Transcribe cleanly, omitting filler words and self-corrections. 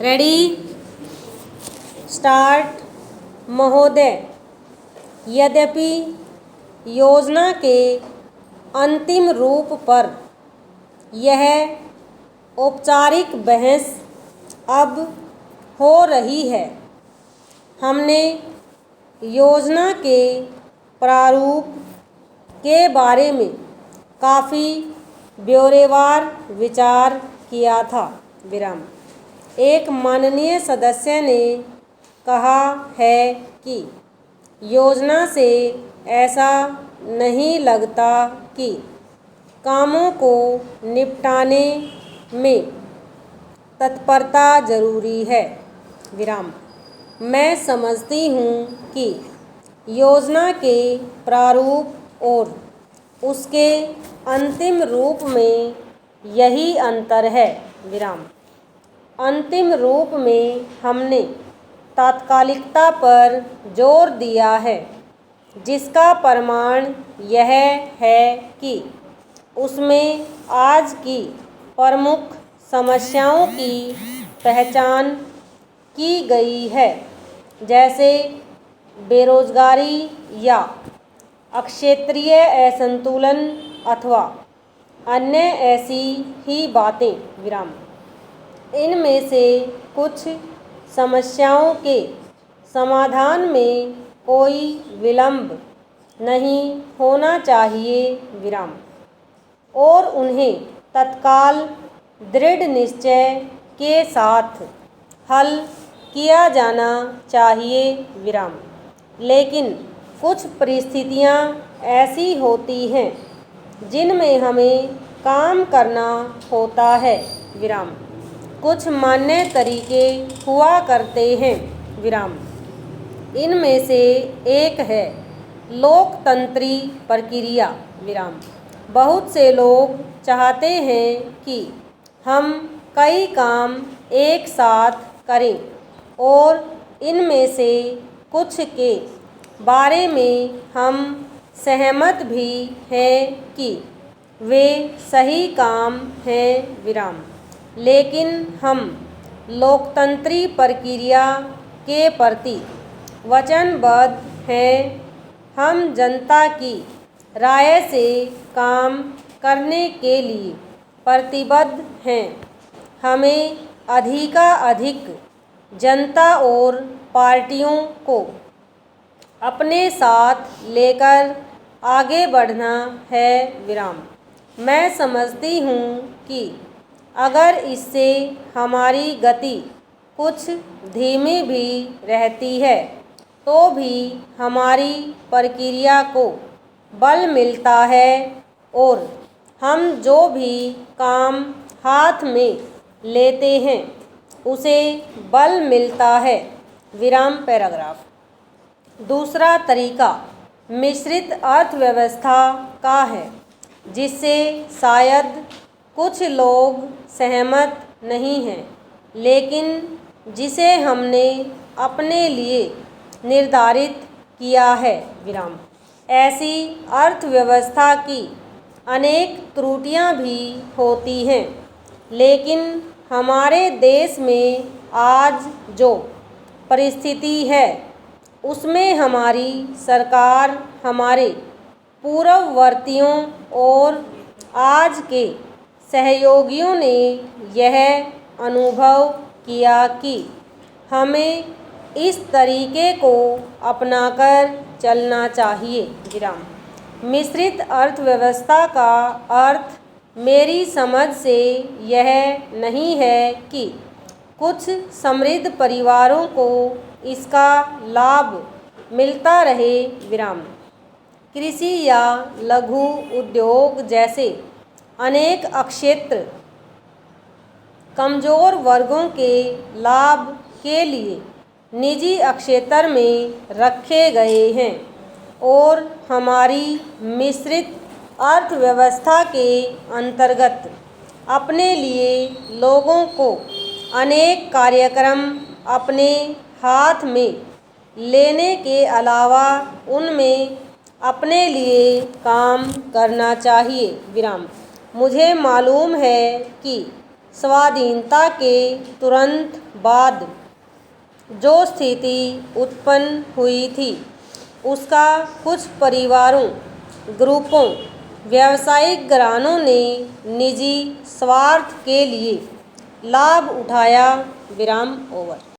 Ready start. महोदय, यद्यपि योजना के अंतिम रूप पर यह औपचारिक बहस अब हो रही है, हमने योजना के प्रारूप के बारे में काफ़ी ब्यौरेवार विचार किया था। एक माननीय सदस्य ने कहा है कि योजना से ऐसा नहीं लगता कि कामों को निपटाने में तत्परता जरूरी है। मैं समझती हूँ कि योजना के प्रारूप और उसके अंतिम रूप में यही अंतर है। अंतिम रूप में हमने तात्कालिकता पर जोर दिया है, जिसका प्रमाण यह है कि उसमें आज की प्रमुख समस्याओं की पहचान की गई है, जैसे बेरोजगारी या क्षेत्रीय असंतुलन अथवा अन्य ऐसी ही बातें। इनमें से कुछ समस्याओं के समाधान में कोई विलंब नहीं होना चाहिए और उन्हें तत्काल दृढ़ निश्चय के साथ हल किया जाना चाहिए। लेकिन कुछ परिस्थितियां ऐसी होती हैं जिनमें हमें काम करना होता है। कुछ मान्य तरीके हुआ करते हैं। इनमें से एक है लोकतंत्री प्रक्रिया। बहुत से लोग चाहते हैं कि हम कई काम एक साथ करें और इनमें से कुछ के बारे में हम सहमत भी हैं कि वे सही काम हैं। लेकिन हम लोकतंत्री प्रक्रिया के प्रति वचनबद्ध हैं। हम जनता की राय से काम करने के लिए प्रतिबद्ध हैं। हमें अधिकाधिक जनता और पार्टियों को अपने साथ लेकर आगे बढ़ना है। मैं समझती हूँ कि अगर इससे हमारी गति कुछ धीमी भी रहती है तो भी हमारी प्रक्रिया को बल मिलता है और हम जो भी काम हाथ में लेते हैं उसे बल मिलता है। पैराग्राफ। दूसरा तरीका मिश्रित अर्थव्यवस्था का है, जिससे शायद कुछ लोग सहमत नहीं हैं, लेकिन जिसे हमने अपने लिए निर्धारित किया है। ऐसी अर्थव्यवस्था की अनेक त्रुटियां भी होती हैं, लेकिन हमारे देश में आज जो परिस्थिति है उसमें हमारी सरकार हमारे पूर्ववर्तियों और आज के सहयोगियों ने यह अनुभव किया कि हमें इस तरीके को अपनाकर चलना चाहिए। मिश्रित अर्थव्यवस्था का अर्थ मेरी समझ से यह नहीं है कि कुछ समृद्ध परिवारों को इसका लाभ मिलता रहे। कृषि या लघु उद्योग जैसे अनेक क्षेत्र कमजोर वर्गों के लाभ के लिए निजी क्षेत्र में रखे गए हैं और हमारी मिश्रित अर्थव्यवस्था के अंतर्गत अपने लिए लोगों को अनेक कार्यक्रम अपने हाथ में लेने के अलावा उनमें अपने लिए काम करना चाहिए। मुझे मालूम है कि स्वाधीनता के तुरंत बाद जो स्थिति उत्पन्न हुई थी उसका कुछ परिवारों, ग्रुपों, व्यावसायिक घरानों ने निजी स्वार्थ के लिए लाभ उठाया। विराम ओवर।